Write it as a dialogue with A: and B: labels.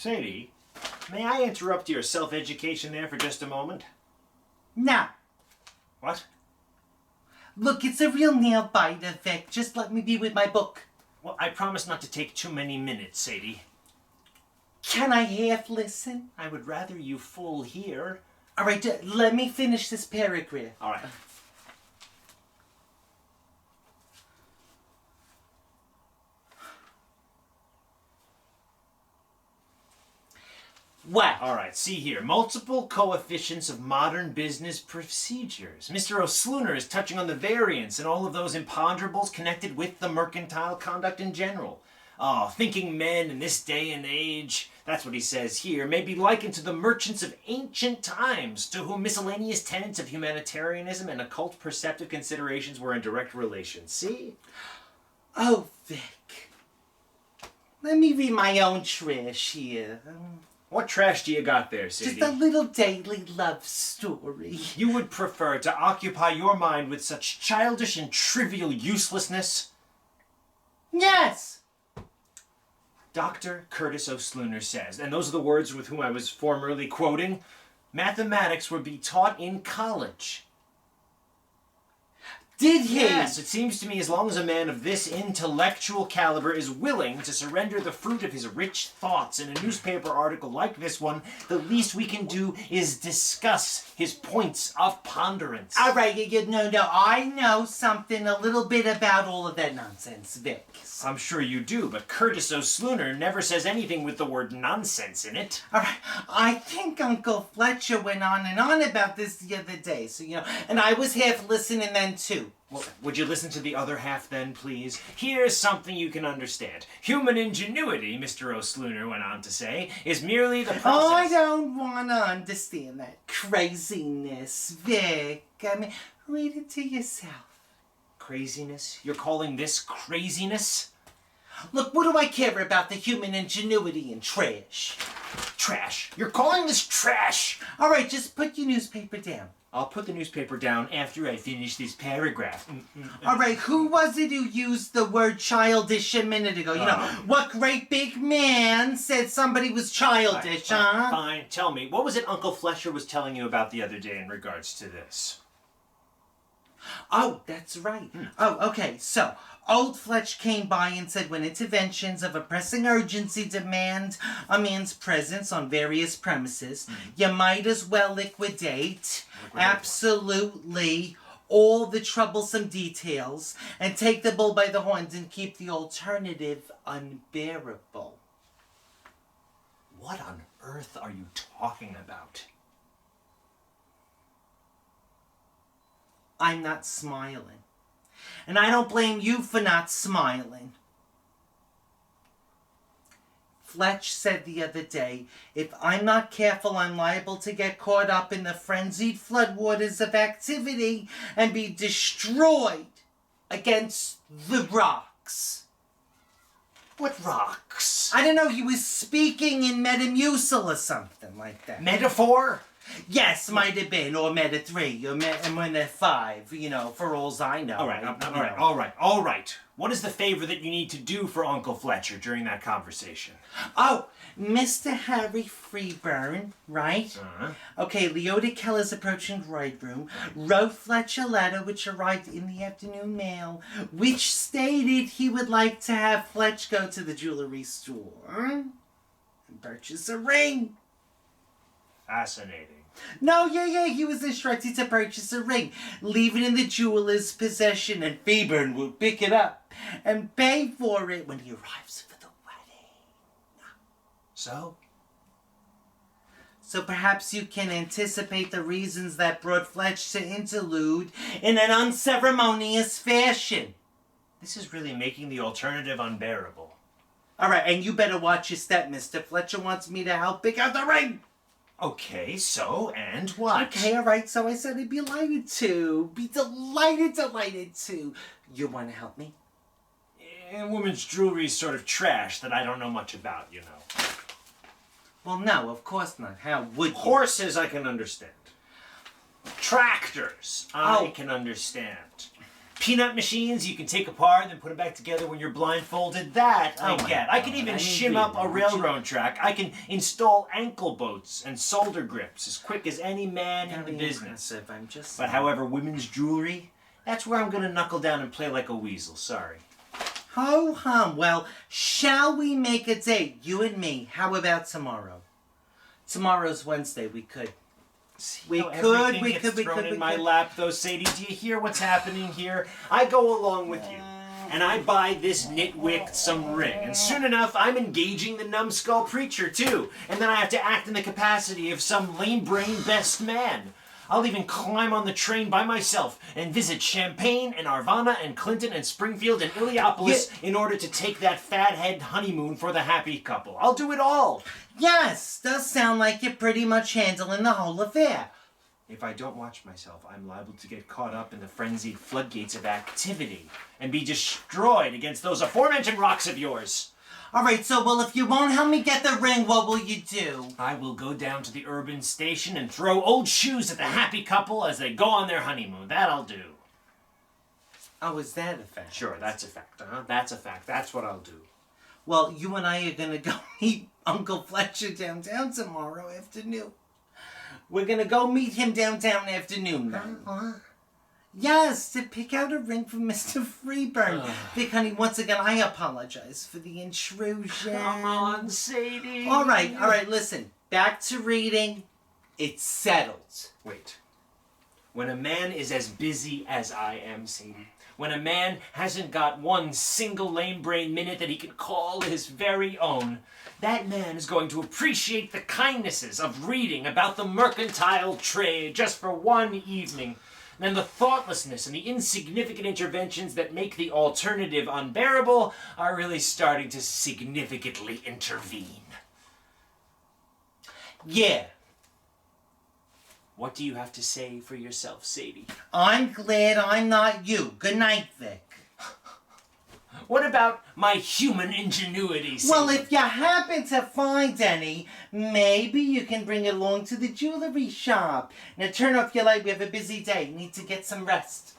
A: Sadie, may I interrupt your self-education there for just a moment?
B: No.
A: What?
B: Look, it's a real nail-biter, Vic. Just let me be with my book.
A: Well, I promise not to take too many minutes, Sadie.
B: Can I half listen?
A: I would rather you full hear.
B: All right, let me finish this paragraph.
A: All right.
B: What?
A: All right, see here. Multiple coefficients of modern business procedures. Mr. O'Slooner is touching on the variance and all of those imponderables connected with the mercantile conduct in general. Thinking men in this day and age, that's what he says here, may be likened to the merchants of ancient times, to whom miscellaneous tenets of humanitarianism and occult perceptive considerations were in direct relation. See?
B: Oh, Vic. Let me read my own trash here.
A: What trash do you got there, Sadie?
B: Just a little daily love story.
A: You would prefer to occupy your mind with such childish and trivial uselessness?
B: Yes!
A: Dr. Curtis O'Slooner says, and those are the words with whom I was formerly quoting, mathematics would be taught in college.
B: Did he?
A: Yes, it seems to me as long as a man of this intellectual caliber is willing to surrender the fruit of his rich thoughts in a newspaper article like this one, the least we can do is discuss his points of ponderance.
B: All right, no, I know something a little bit about all of that nonsense, Vic.
A: I'm sure you do, but Curtis O'Slooner never says anything with the word nonsense in it.
B: All right, I think Uncle Fletcher went on and on about this the other day, so, and I was half listening then, too.
A: Well, would you listen to the other half then, please? Here's something you can understand. Human ingenuity, Mr. O'Slooner went on to say, is merely the process...
B: Oh, I don't want to understand that craziness, Vic. I mean, read it to yourself.
A: Craziness? You're calling this craziness?
B: Look, what do I care about the human ingenuity and trash?
A: Trash? You're calling this trash?
B: All right, just put your newspaper down.
A: I'll put the newspaper down after I finish this paragraph.
B: All right, who was it who used the word childish a minute ago? What great big man said somebody was childish, huh?
A: Fine, tell me, what was it Uncle Fletcher was telling you about the other day in regards to this?
B: Oh, that's right. Oh, okay, so old Fletch came by and said when interventions of a pressing urgency demand a man's presence on various premises, you might as well liquidate absolutely all the troublesome details and take the bull by the horns and keep the alternative unbearable.
A: What on earth are you talking about?
B: I'm not smiling. And I don't blame you for not smiling. Fletch said the other day, if I'm not careful, I'm liable to get caught up in the frenzied floodwaters of activity and be destroyed against the rocks.
A: What rocks?
B: I don't know, he was speaking in Metamucil or something like that.
A: Metaphor?
B: Yes, might have been, or Meta 3, or Meta 5, for alls I know.
A: All right. What is the favor that you need to do for Uncle Fletcher during that conversation?
B: Oh, Mr. Harry Freeburn, right? Okay, Leota Keller's approaching Droid Room, wrote Fletcher a letter which arrived in the afternoon mail, which stated he would like to have Fletch go to the jewelry store and purchase a ring.
A: Fascinating.
B: No, he was instructed to purchase a ring, leave it in the jeweler's possession, and Freeburn will pick it up and pay for it when he arrives for the wedding.
A: So
B: perhaps you can anticipate the reasons that brought Fletch to interlude in an unceremonious fashion.
A: This is really making the alternative unbearable.
B: All right, and you better watch your step, Mr. Fletcher wants me to help pick out the ring.
A: Okay, so, and what?
B: Okay, all right, so I said I'd be delighted to. Be delighted to. You want to help me?
A: Women's jewelry is sort of trash that I don't know much about,
B: Well, no, of course not. How would you?
A: Horses I can understand. Tractors I can understand. Peanut machines you can take apart and then put them back together when you're blindfolded. That I
B: Oh my
A: get. I can
B: God,
A: even
B: I mean,
A: shim up a
B: really, would you-
A: railroad track. I can install ankle boats and solder grips as quick as any man in the
B: Very
A: business.
B: impressive, I'm just
A: But however, women's jewelry, that's where I'm gonna knuckle down and play like a weasel. Sorry.
B: Ho hum. Well, shall we make a date, you and me? How about tomorrow? Tomorrow's Wednesday. We could.
A: See
B: We
A: how
B: could,
A: everything
B: we
A: gets
B: could, we
A: thrown
B: could,
A: in
B: we
A: my
B: could.
A: lap, though, Sadie. Do you hear what's happening here? I go along with you, and I buy this nitwit some ring, and soon enough, I'm engaging the numbskull preacher too, and then I have to act in the capacity of some lame-brained best man. I'll even climb on the train by myself and visit Champaign and Arvana and Clinton and Springfield and Illiopolis in order to take that fathead honeymoon for the happy couple. I'll do it all.
B: Yes, does sound like you're pretty much handling the whole affair.
A: If I don't watch myself, I'm liable to get caught up in the frenzied floodgates of activity and be destroyed against those aforementioned rocks of yours.
B: All right, so, well, if you won't help me get the ring, what will you do?
A: I will go down to the urban station and throw old shoes at the happy couple as they go on their honeymoon. That I'll do.
B: Oh, is that a fact?
A: Sure, that's a fact, huh? That's a fact. That's what I'll do.
B: Well, you and I are going to go meet Uncle Fletcher downtown tomorrow afternoon. We're going to go meet him downtown afternoon now. Yes, to pick out a ring for Mr. Freeburn. Vic, honey, once again, I apologize for the intrusion.
A: Come on, Sadie.
B: All right, listen. Back to reading. It's settled.
A: Wait. When a man is as busy as I am, Sadie, when a man hasn't got one single lame brain minute that he can call his very own, that man is going to appreciate the kindnesses of reading about the mercantile trade just for one evening. And the thoughtlessness and the insignificant interventions that make the alternative unbearable are really starting to significantly intervene.
B: Yeah,
A: What do you have to say for yourself, Sadie?
B: I'm glad I'm not you. Good night, Vic.
A: What about my human ingenuity, Sadie?
B: Well, if you happen to find any, maybe you can bring it along to the jewelry shop. Now turn off your light. We have a busy day. Need to get some rest.